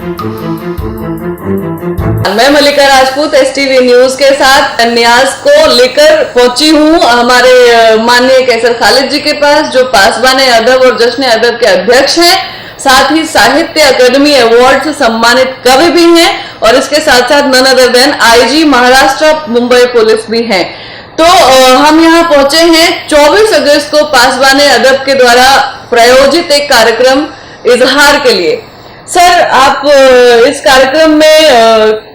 मैं मल्लिका Rajput STV news के साथ न्यास को लेकर पहुंची हूं हमारे माननीय कैसर खालिद जी के पास, जो पासबान अदब और जश्न अदब के अध्यक्ष हैं, साथ ही साहित्य अकादमी अवार्ड से सम्मानित कवि भी हैं और इसके साथ साथ none other than IG Maharashtra Mumbai police भी हैं। तो हम यहाँ पहुंचे हैं 24 अगस्त को पासबान अदब के द्वारा प्रायोजित एक कार्यक्रम इजहार के लिए। सर, आप इस कार्यक्रम में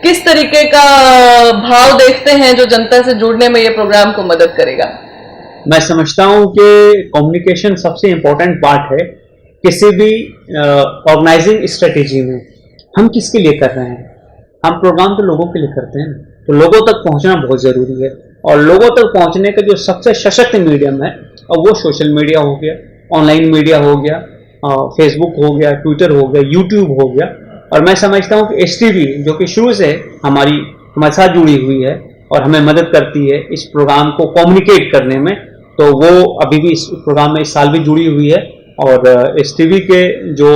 किस तरीके का भाव देखते हैं जो जनता से जुड़ने में ये प्रोग्राम को मदद करेगा? मैं समझता हूं कि कम्युनिकेशन सबसे इम्पोर्टेंट पार्ट है किसी भी ऑर्गेनाइजिंग स्ट्रेटेजी में। हम किसके लिए कर रहे हैं? हम प्रोग्राम तो लोगों के लिए करते हैं, तो लोगों तक पहुंचना बहुत ज़रूरी है। और लोगों तक पहुंचने का जो सबसे सशक्त मीडियम है, और वो सोशल मीडिया हो गया, ऑनलाइन मीडिया हो गया, फेसबुक हो गया, ट्विटर हो गया, यूट्यूब हो गया। और मैं समझता हूँ कि एसटीवी जो कि शुरू से हमारे साथ जुड़ी हुई है और हमें मदद करती है इस प्रोग्राम को कम्युनिकेट करने में, तो वो अभी भी इस प्रोग्राम में इस साल भी जुड़ी हुई है। और एसटीवी के जो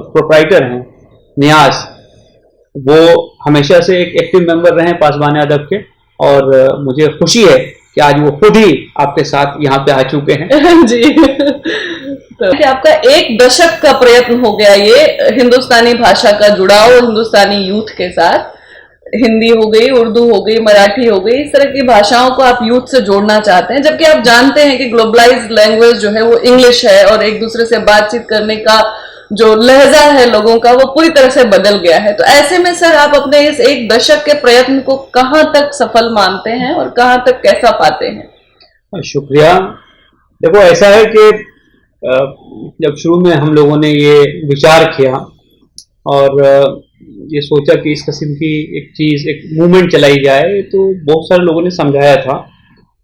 प्रोप्राइटर हैं नियाज, वो हमेशा से एक एक्टिव मेंबर रहे पासबान अदब के, और मुझे खुशी है कि आज वो खुद ही आपके साथ यहाँ पे आ चुके हैं। जी, तो आपका एक दशक का प्रयत्न हो गया ये हिंदुस्तानी भाषा का जुड़ाव हिंदुस्तानी यूथ के साथ। हिंदी हो गई, उर्दू हो गई, मराठी हो गई, इस तरह की भाषाओं को आप यूथ से जोड़ना चाहते हैं, जबकि आप जानते हैं कि ग्लोबलाइज्ड लैंग्वेज जो है वो इंग्लिश है और एक दूसरे से बातचीत करने का जो लहजा है लोगों का वो पूरी तरह से बदल गया है। तो ऐसे में सर, आप अपने इस एक दशक के प्रयत्न को कहाँ तक सफल मानते हैं और कहाँ तक कैसा पाते हैं? शुक्रिया। देखो, ऐसा है कि जब शुरू में हम लोगों ने ये विचार किया और ये सोचा कि इस किस्म की एक चीज़, एक मूवमेंट चलाई जाए, तो बहुत सारे लोगों ने समझाया था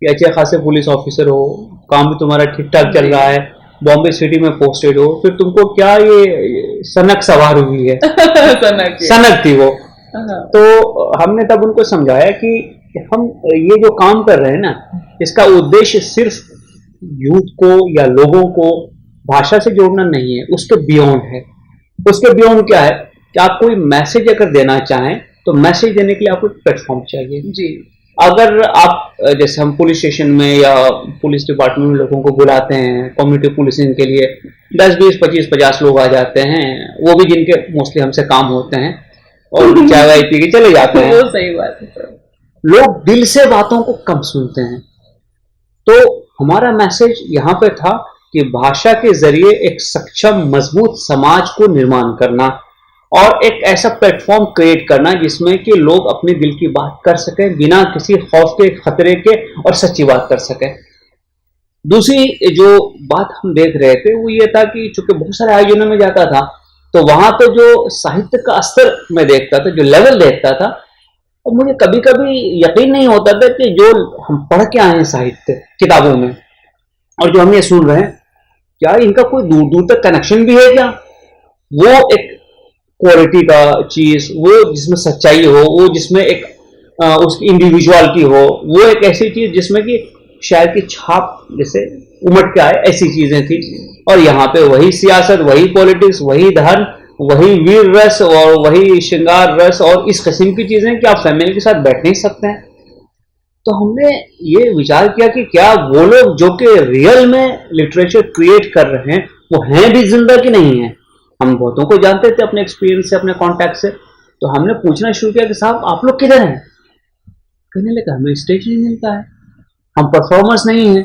कि अच्छे खासे पुलिस ऑफिसर हो, काम भी तुम्हारा ठीक ठाक चल रहा है, बॉम्बे सिटी में पोस्टेड हो, फिर तुमको क्या ये सनक सवार हुई है। सनक थी वो। तो हमने तब उनको समझाया कि हम ये जो काम कर रहे हैं ना, इसका उद्देश्य सिर्फ यूथ को या लोगों को भाषा से जोड़ना नहीं है, उसके बियॉन्ड है। उसके बियॉन्ड क्या है कि आप कोई मैसेज अगर देना चाहें तो मैसेज देने के लिए आपको प्लेटफॉर्म चाहिए। जी, अगर आप जैसे हम पुलिस स्टेशन में या पुलिस डिपार्टमेंट में लोगों को बुलाते हैं कम्युनिटी पुलिसिंग के लिए, 10, 20, 25, 50 लोग आ जाते हैं, वो भी जिनके मोस्टली हमसे काम होते हैं, और चाय वाय पी के चले जाते हैं। वो सही बात है सर। लोग दिल से बातों को कम सुनते हैं। तो हमारा मैसेज यहाँ पे था कि भाषा के जरिए एक सक्षम मजबूत समाज को निर्माण करना और एक ऐसा प्लेटफॉर्म क्रिएट करना जिसमें कि लोग अपने दिल की बात कर सकें बिना किसी खौफ के, खतरे के, और सच्ची बात कर सकें। दूसरी जो बात हम देख रहे थे वो ये था कि चूंकि बहुत सारे आयोजनों में जाता था, तो वहां तो जो साहित्य का स्तर मैं देखता था, जो लेवल देखता था, और मुझे कभी कभी यकीन नहीं होता था कि जो हम पढ़ के आए हैं साहित्य किताबों में और जो हम ये सुन रहे हैं, क्या इनका कोई दूर दूर तक कनेक्शन भी है क्या? वो एक क्वालिटी का चीज, वो जिसमें सच्चाई हो, वो जिसमें एक उसकी इंडिविजुअलिटी हो, वो एक ऐसी चीज जिसमें कि शायर की छाप जैसे उमट के आए, ऐसी चीजें थी। और यहाँ पे वही सियासत, वही पॉलिटिक्स, वही धर्म, वही वीर रस और वही श्रृंगार रस और इस किस्म की चीजें कि आप फैमिली के साथ बैठ नहीं सकते हैं। तो हमने ये विचार किया कि क्या वो लोग जो कि रियल में लिटरेचर क्रिएट कर रहे हैं वो हैं भी जिंदा कि नहीं है। हम बहुतों को जानते थे अपने एक्सपीरियंस से, अपने कॉन्टैक्ट से, तो हमने पूछना शुरू किया कि साहब आप लोग किधर हैं? कहने लगे हमें स्टेज नहीं मिलता है, हम परफॉर्मर्स नहीं हैं।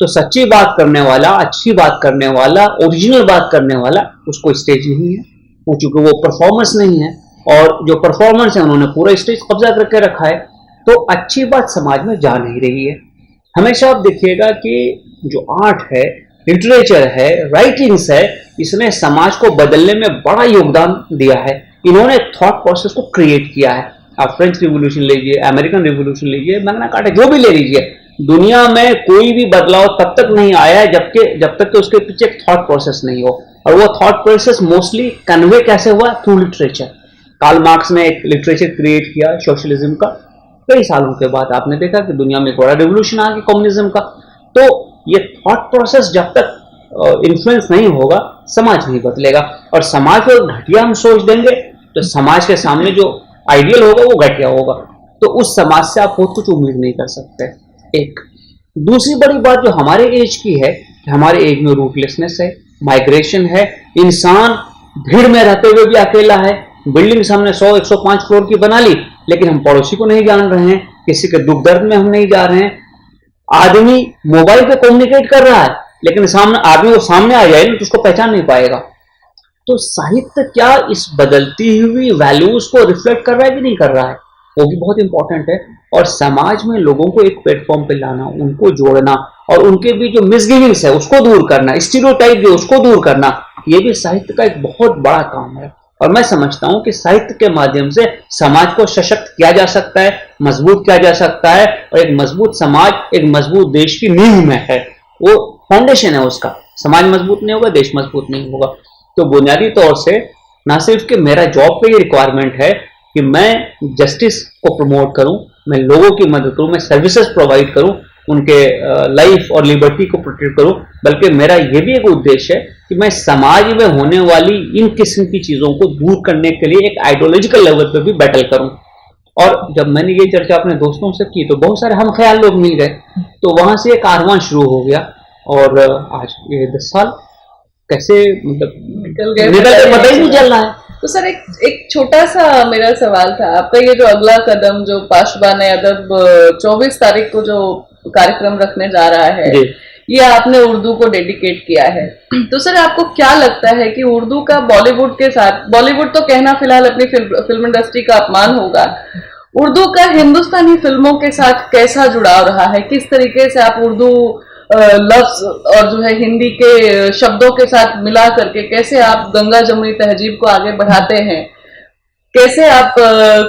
तो सच्ची बात करने वाला, अच्छी बात करने वाला, ओरिजिनल बात करने वाला, उसको स्टेज नहीं है, वो चूंकि वो परफॉर्मर्स नहीं है, और जो परफॉर्मर्स हैं उन्होंने पूरा स्टेज कब्जा करके रखा है, तो अच्छी बात समाज में जा नहीं रही है। हमेशा आप देखिएगा कि जो आर्ट है, लिटरेचर है, राइटिंग्स है, इसने समाज को बदलने में बड़ा योगदान दिया है। इन्होंने थॉट प्रोसेस को क्रिएट किया है। आप फ्रेंच रिवोल्यूशन लीजिए, अमेरिकन रिवोल्यूशन लीजिए, मैग्ना कार्टा जो भी ले लीजिए, दुनिया में कोई भी बदलाव तब तक नहीं आया है जब तक कि उसके पीछे एक थॉट प्रोसेस नहीं हो। और वो थॉट प्रोसेस मोस्टली कन्वे कैसे हुआ? Through literature. कार्ल मार्क्स ने एक लिटरेचर क्रिएट किया सोशलिज्म का, कई सालों के बाद आपने देखा कि दुनिया में एक बड़ा रिवोल्यूशन आ गया कम्युनिज्म का। तो ये थॉट प्रोसेस जब तक इन्फ्लुएंस नहीं होगा, समाज नहीं बदलेगा। और समाज को घटिया हम सोच देंगे तो समाज के सामने जो आइडियल होगा वो घटिया होगा, तो उस समाज से आप बहुत कुछ उम्मीद नहीं कर सकते। एक दूसरी बड़ी बात जो हमारे एज की है, हमारे एज में रूटलेसनेस है, माइग्रेशन है, इंसान भीड़ में रहते हुए भी अकेला है। बिल्डिंग हमने 100-105 फ्लोर की बना ली, लेकिन हम पड़ोसी को नहीं जान रहे हैं, किसी के दुख दर्द में हम नहीं जा रहे हैं। आदमी मोबाइल पे कम्युनिकेट कर रहा है, लेकिन सामने आदमी वो सामने आ जाए तो उसको पहचान नहीं पाएगा। तो साहित्य क्या इस बदलती हुई वैल्यूज को रिफ्लेक्ट कर रहा है कि नहीं कर रहा है, वो भी बहुत इंपॉर्टेंट है। और समाज में लोगों को एक प्लेटफॉर्म पे लाना, उनको जोड़ना और उनके भी जो मिसगिविंग्स है उसको दूर करना, स्टीरियोटाइप जो उसको दूर करना, ये भी साहित्य का एक बहुत बड़ा काम है। और मैं समझता हूं कि साहित्य के माध्यम से समाज को सशक्त किया जा सकता है, मजबूत किया जा सकता है, और एक मजबूत समाज एक मजबूत देश की नींव में है, वो फाउंडेशन है उसका। समाज मजबूत नहीं होगा, देश मजबूत नहीं होगा। तो बुनियादी तौर से ना सिर्फ कि मेरा जॉब पे ये रिक्वायरमेंट है कि मैं जस्टिस को प्रमोट करूं, मैं लोगों की मदद करूं, मैं सर्विसेज प्रोवाइड करूं, उनके लाइफ और लिबर्टी को प्रोटेक्ट करूं, बल्कि मेरा ये भी एक उद्देश्य है कि मैं समाज में होने वाली इन किस्म की चीजों को दूर करने के लिए एक आइडियोलॉजिकल लेवल पर भी बैटल करूं। और जब मैंने ये चर्चा अपने दोस्तों से की तो बहुत सारे हम ख्याल लोग मिल गए, तो वहां से एक कारवां शुरू हो गया। और आज ये 10 साल कैसे मतलब निकल गए पता ही नहीं चल रहा है। तो सर एक छोटा सा मेरा सवाल था, आपका ये जो अगला कदम जो पाशबाने अदब 24 तारीख को जो कार्यक्रम रखने जा रहा है, ये आपने उर्दू को डेडिकेट किया है, तो सर आपको क्या लगता है कि उर्दू का बॉलीवुड के साथ, बॉलीवुड तो कहना फिलहाल अपनी फिल्म इंडस्ट्री का अपमान होगा, उर्दू का हिंदुस्तानी फिल्मों के साथ कैसा जुड़ाव रहा है? किस तरीके से आप उर्दू लफ्ज और जो है हिंदी के शब्दों के साथ मिला करके कैसे आप गंगा जमुनी तहजीब को आगे बढ़ाते हैं? कैसे आप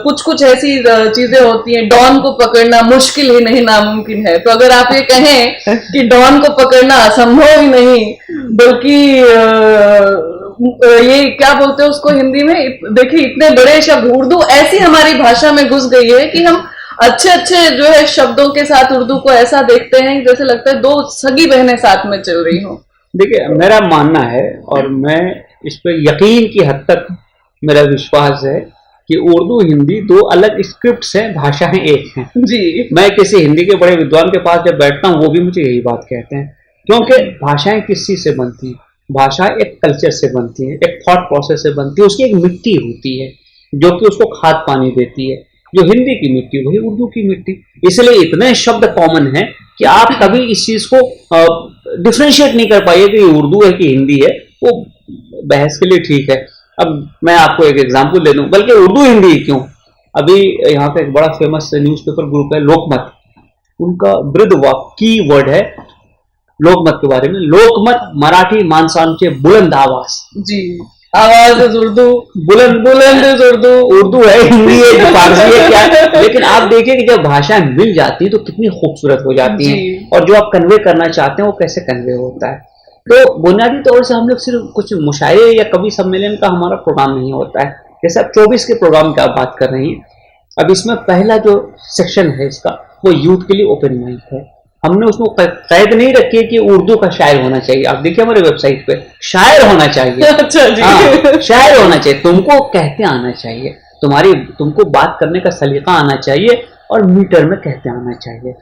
कुछ ऐसी चीजें होती हैं, डॉन को पकड़ना मुश्किल ही नहीं नामुमकिन है, तो अगर आप ये कहें कि डॉन को पकड़ना असंभव ही नहीं बल्कि ये क्या बोलते हैं उसको हिंदी में, देखिए इतने बड़े शब्द उर्दू ऐसी हमारी भाषा में घुस गई है कि हम अच्छे जो है शब्दों के साथ उर्दू को ऐसा देखते हैं जैसे लगता है दो सगी बहनें साथ में चल रही हो। देखिए मेरा मानना है और मैं इस पर यकीन की हद तक मेरा विश्वास है कि उर्दू हिंदी दो अलग स्क्रिप्ट्स हैं, भाषाएं एक हैं जी। मैं किसी हिंदी के बड़े विद्वान के पास जब बैठता हूँ वो भी मुझे यही बात कहते हैं, क्योंकि भाषाएं किस चीज से बनती हैं? भाषा एक कल्चर से बनती है, एक थॉट प्रोसेस से बनती है, उसकी एक मिट्टी होती है जो कि उसको खाद पानी देती है। जो हिंदी की मिट्टी वही उर्दू की मिट्टी, इसलिए इतने शब्द कॉमन हैं कि आप कभी इस चीज को डिफ्रेंशिएट नहीं कर पाइए कि उर्दू है कि हिंदी है। वो बहस के लिए ठीक है। अब मैं आपको एक एग्जांपल दे दूं, बल्कि उर्दू हिंदी क्यों, अभी यहाँ पे एक बड़ा फेमस न्यूज़पेपर ग्रुप है लोकमत, उनका वृद्ध की वर्ड है लोकमत के बारे में, लोकमत मराठी माणसांचे बुलंद आवाज। जी, आवाज है उर्दू, बुलंद उर्दू, उर्दू है, हिंदी है, फारसी है, क्या है? लेकिन आप देखिए कि जब भाषाएं मिल जाती है तो कितनी खूबसूरत हो जाती हैं, और जो आप कन्वे करना चाहते हैं वो कैसे कन्वे होता है। तो बुनियादी तौर से हम लोग सिर्फ कुछ मुशायरे या कवि सम्मेलन का हमारा प्रोग्राम नहीं होता है। जैसे आप 24 के प्रोग्राम की आप बात कर रही हैं, अब इसमें पहला जो सेक्शन है इसका वो यूथ के लिए ओपन माइक है। हमने उसमें कैद नहीं रखी है कि उर्दू का शायर होना चाहिए, आप देखिए हमारे वेबसाइट पे शायर होना चाहिए। अच्छा जी। हाँ, शायर होना चाहिए, तुमको कहते आना चाहिए, तुमको बात करने का सलीका आना चाहिए और मीटर में कहते आना चाहिए।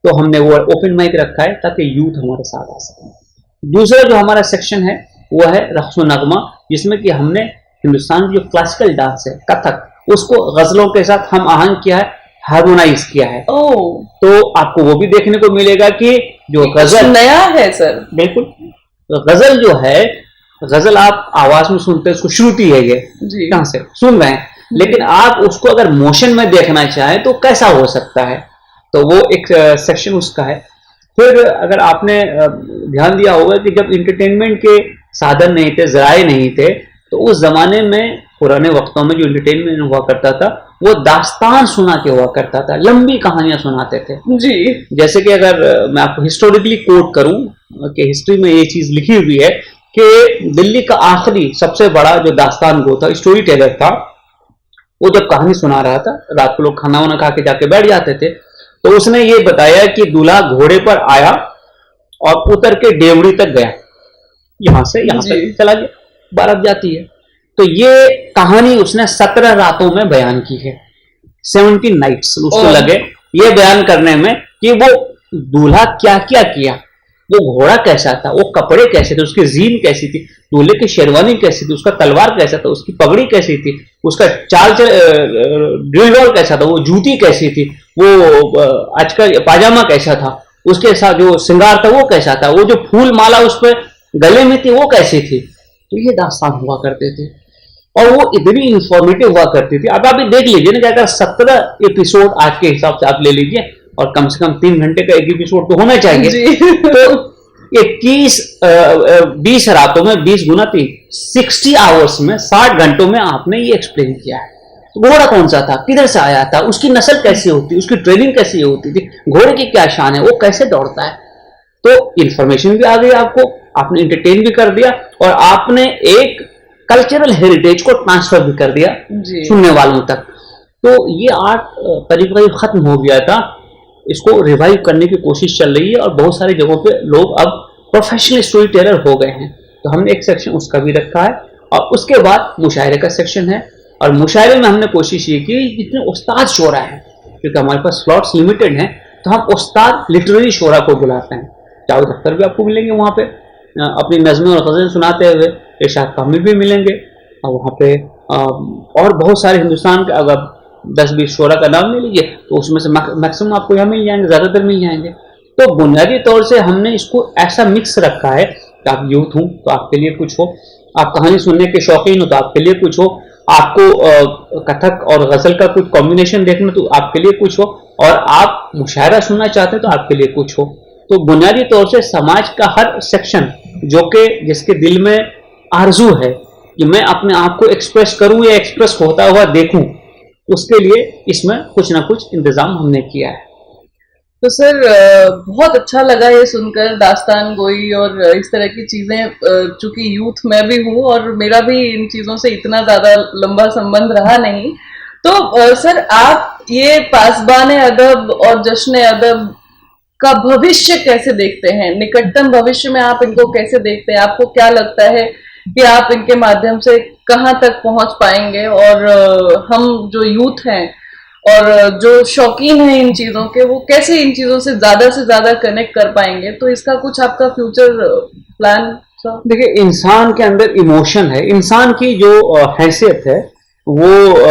तो हमने वो ओपन माइक रखा है ताकि यूथ हमारे साथ आ सके। दूसरा जो हमारा सेक्शन है वो है रक्सो नगमा, जिसमें कि हमने हिंदुस्तान की जो क्लासिकल डांस है कथक, उसको गजलों के साथ हम आहंग किया है, हार्मोनाइज किया है। तो आपको वो भी देखने को मिलेगा कि जो गजल नया है सर। बिल्कुल, तो गजल जो है, गजल आप आवाज में सुनते हैं, उसको श्रुति है ये कहां से सुन रहे हैं, लेकिन आप उसको अगर मोशन में देखना चाहें तो कैसा हो सकता है, तो वो एक सेक्शन उसका है। फिर अगर आपने ध्यान दिया होगा कि जब इंटरटेनमेंट के साधन नहीं थे, जराए नहीं थे, तो उस जमाने में पुराने वक्तों में जो इंटरटेनमेंट हुआ करता था वो दास्तान सुना के हुआ करता था, लंबी कहानियां सुनाते थे जी। जैसे कि अगर मैं आपको हिस्टोरिकली कोट करूं कि हिस्ट्री में ये चीज लिखी हुई है कि दिल्ली का आखिरी सबसे बड़ा जो दास्तान गो था, स्टोरी टेलर था, वो जब कहानी सुना रहा था, रात को लोग खाना वाना खा के जाके बैठ जाते थे, तो उसने ये बताया कि दूल्हा घोड़े पर आया और उतर के डेवड़ी तक गया, यहां से यहां तक चला गया, बारात जाती है, तो ये कहानी उसने 17 रातों में बयान की है, 17 नाइट्स उसको लगे ये बयान करने में कि वो दूल्हा क्या क्या किया, वो घोड़ा कैसा था, वो कपड़े कैसे थे, उसकी जीन कैसी थी, दूल्हे की शेरवानी कैसी थी, उसका तलवार कैसा था, उसकी पगड़ी कैसी थी, उसका ड्रिल डॉल कैसा था, वो जूती कैसी थी, वो आज का पाजामा कैसा था, उसके साथ जो श्रृंगार था वो कैसा था, वो जो फूल माला उस पर गले में थी वो कैसी थी। तो ये दास्तान हुआ करते थे और वो इतनी इंफॉर्मेटिव हुआ करती थी। अब आप देख लीजिए ना, अगर 17 एपिसोड आज के हिसाब से आप ले लीजिए और कम से कम 3 घंटे का एक एपिसोड तो होना चाहिए, तो 20 रातों में 20 गुना 3 60 आवर्स में 60 घंटों में आपने ये एक्सप्लेन किया है। तो घोड़ा कौन सा था, किधर से आया था, उसकी नस्ल कैसी होती, उसकी ट्रेनिंग कैसी होती थी, घोड़े की क्या शान है, वो कैसे दौड़ता है। तो इंफॉर्मेशन भी आ गई आपको, आपने इंटरटेन भी कर दिया और आपने एक कल्चरल हेरिटेज को ट्रांसफर भी कर दिया सुनने वालों तक। तो ये आर्ट करीब करीब खत्म हो गया था, इसको रिवाइव करने की कोशिश चल रही है और बहुत सारी जगहों पे लोग अब प्रोफेशनल स्टोरी टेलर हो गए हैं। तो हमने एक सेक्शन उसका भी रखा है और उसके बाद मुशायरे का सेक्शन है। और मुशायरे में हमने कोशिश ये की जितने उस्ताद शोरा हैं, क्योंकि हमारे पास स्लॉट्स लिमिटेड हैं, तो हम उस्ताद लिटरेरी शोरा को बुलाते हैं। जावेद अख्तर भी आपको मिलेंगे वहाँ पे अपनी नज़्में और ग़ज़लें सुनाते हुए, इरशाद कामिल भी मिलेंगे और वहाँ पे और बहुत सारे हिंदुस्तान के अगर 10-20 शोरा का नाम ले लीजिए तो उसमें से मैक्सिमम आपको यहाँ मिल जाएंगे, ज़्यादातर मिल जाएंगे। तो बुनियादी तौर से हमने इसको ऐसा मिक्स रखा है कि आप यूथ हो तो आपके लिए कुछ हो, आप कहानी सुनने के शौकीन हो तो आपके लिए कुछ हो, आपको कथक और गज़ल का कुछ कॉम्बिनेशन देखना तो आपके लिए कुछ हो, और आप मुशायरा सुनना चाहते हैं तो आपके लिए कुछ हो। तो बुनियादी तौर से समाज का हर सेक्शन जो कि जिसके दिल में आरजू है कि मैं अपने आप को एक्सप्रेस करूं या एक्सप्रेस होता हुआ देखूं, उसके लिए इसमें कुछ ना कुछ इंतजाम हमने किया है। तो सर बहुत अच्छा लगा ये सुनकर, दास्तान गोई और इस तरह की चीजें, चूंकि यूथ में भी हूँ और मेरा भी इन चीजों से इतना ज्यादा लंबा संबंध रहा नहीं। तो सर आप ये पासबान अदब और जश्न अदब का भविष्य कैसे देखते हैं, निकटतम भविष्य में आप इनको कैसे देखते हैं? आपको क्या लगता है कि आप इनके माध्यम से कहाँ तक पहुंच पाएंगे और हम जो यूथ हैं और जो शौकीन हैं इन चीजों के, वो कैसे इन चीजों से ज्यादा कनेक्ट कर पाएंगे? तो इसका कुछ आपका फ्यूचर प्लान? देखिए, इंसान के अंदर इमोशन है, इंसान की जो हैसियत है वो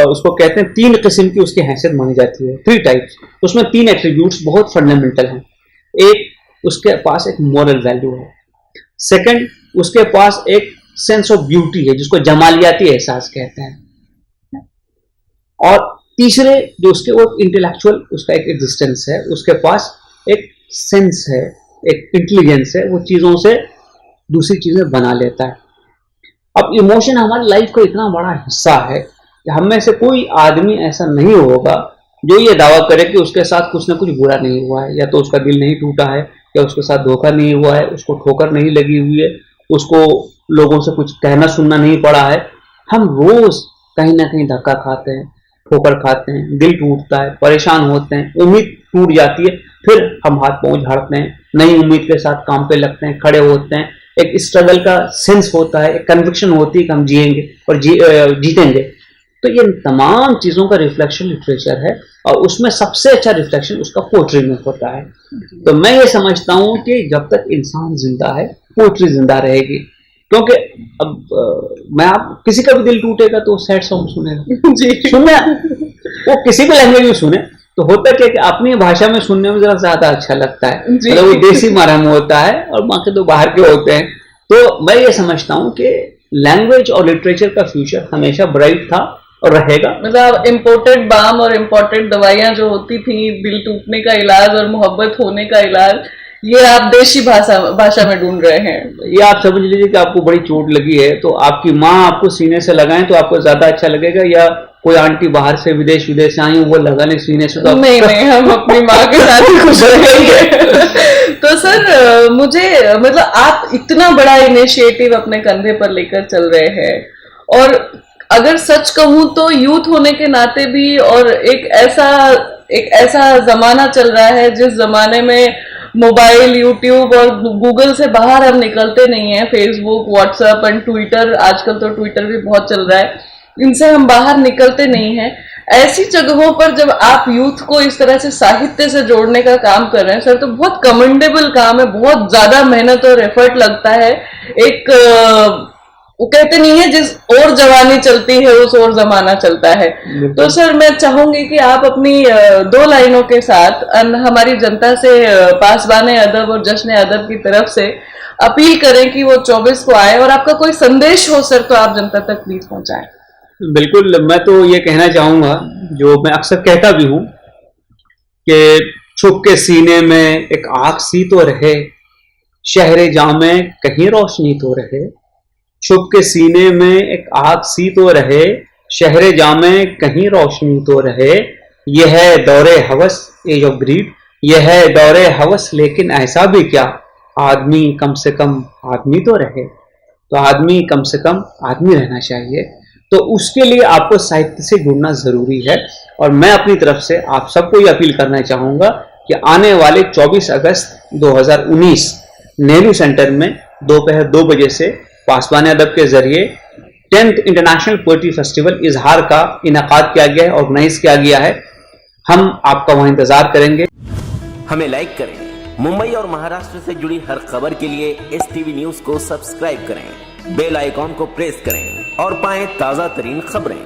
उसको कहते हैं 3 किस्म की उसकी हैसियत मानी जाती है, 3 टाइप्स। उसमें 3 एट्रीब्यूट्स बहुत फंडामेंटल हैं। एक, उसके पास एक मॉरल वैल्यू है। सेकंड, उसके पास एक सेंस ऑफ ब्यूटी है जिसको जमालियाती एहसास कहते हैं। और तीसरे, जो उसके वो इंटेलेक्चुअल उसका एक एग्जिस्टेंस है, उसके पास एक सेंस है, एक इंटेलिजेंस है, वो चीज़ों से दूसरी चीज़ें बना लेता है। अब इमोशन हमारी लाइफ का इतना बड़ा हिस्सा है कि हम में से कोई आदमी ऐसा नहीं होगा जो ये दावा करे कि उसके साथ कुछ ना कुछ बुरा नहीं हुआ है, या तो उसका दिल नहीं टूटा है, या उसके साथ धोखा नहीं हुआ है, उसको ठोकर नहीं लगी हुई है, उसको लोगों से कुछ कहना सुनना नहीं पड़ा है। हम रोज कहीं ना कहीं धक्का खाते हैं, ठोकर खाते हैं, दिल टूटता है, परेशान होते हैं, उम्मीद टूट जाती है, फिर हम हाथ पांव झाड़ते हैं, नई उम्मीद के साथ काम पे लगते हैं, खड़े होते हैं। एक स्ट्रगल का सेंस होता है, एक कन्विक्शन होती है कि हम जिएंगे और जीतेंगे। तो ये तमाम चीज़ों का रिफ्लेक्शन लिटरेचर है और उसमें सबसे अच्छा रिफ्लेक्शन उसका पोइट्री में होता है। तो मैं ये समझता हूँ कि जब तक इंसान जिंदा है पोइट्री जिंदा रहेगी, क्योंकि अब मैं आप किसी का भी दिल टूटेगा तो सैड सॉन्ग सुनेगा जी, सुनना वो किसी भी लैंग्वेज में सुने तो होता क्या कि अपनी भाषा में सुनने में जरा ज्यादा अच्छा लगता है, मतलब वो देसी मरहम होता है और बाकी तो बाहर के होते हैं। तो मैं ये समझता हूँ कि लैंग्वेज और लिटरेचर का फ्यूचर हमेशा ब्राइट था और रहेगा। मतलब इम्पोर्टेड बाम और इम्पोर्टेड दवाइयां जो होती थी दिल टूटने का इलाज और मोहब्बत होने का इलाज, ये आप देशी भाषा में ढूंढ रहे हैं। ये आप समझ लीजिए कि आपको बड़ी चोट लगी है तो आपकी माँ आपको सीने से लगाएं तो आपको ज्यादा अच्छा लगेगा, या कोई आंटी बाहर से विदेश से आई वो लगाने सीने से तो नहीं, हम अपनी माँ के साथ ही खुश रहेंगे। तो सर मुझे मतलब आप इतना बड़ा इनिशिएटिव अपने कंधे पर लेकर चल रहे हैं, और अगर सच कहूं तो यूथ होने के नाते भी, और एक ऐसा जमाना चल रहा है जिस जमाने में मोबाइल, यूट्यूब और गूगल से बाहर हम निकलते नहीं है। फेसबुक, व्हाट्सएप एंड ट्विटर, आजकल तो ट्विटर भी बहुत चल रहा है, इनसे हम बाहर निकलते नहीं है। ऐसी जगहों पर जब आप यूथ को इस तरह से साहित्य से जोड़ने का काम कर रहे हैं सर, तो बहुत कमेंडेबल काम है, बहुत ज्यादा मेहनत और एफर्ट लगता है। एक वो कहते नहीं है जिस और जवानी चलती है उस और जमाना चलता है। तो सर मैं चाहूंगी कि आप अपनी 2 लाइनों के साथ हमारी जनता से पासबान अदब और जश्न अदब की तरफ से अपील करें कि वो 24 को आए, और आपका कोई संदेश हो सर तो आप जनता तक प्लीज पहुंचाएं। बिल्कुल, मैं तो ये कहना चाहूँगा, जो मैं अक्सर कहता भी हूँ, कि छुप के सीने में एक आग सी तो रहे, शहरे जामे कहीं रोशनी तो रहे। छुप के सीने में एक आग सी तो रहे, शहरे जामे कहीं रोशनी तो रहे। यह है दौरे हवस, एज ऑफ ग्रीड, यह है दौरे हवस, लेकिन ऐसा भी क्या, आदमी कम से कम आदमी तो रहे। तो आदमी कम से कम आदमी रहना चाहिए। तो उसके लिए आपको साहित्य से जुड़ना जरूरी है। और मैं अपनी तरफ से आप सबको ये अपील करना चाहूँगा कि आने वाले 24 अगस्त 2019 नेहरू सेंटर में दोपहर 2 बजे से पासबान अदब के जरिए 10th इंटरनेशनल पोएट्री फेस्टिवल इजहार का इनेकाद किया गया है, ऑर्गेनाइज किया गया है। हम आपका वहाँ इंतजार करेंगे। हमें लाइक करें। मुंबई और महाराष्ट्र से जुड़ी हर खबर के लिए STV न्यूज को सब्सक्राइब करें, बेल आइकॉन को प्रेस करें और पाएं ताजा तरीन खबरें।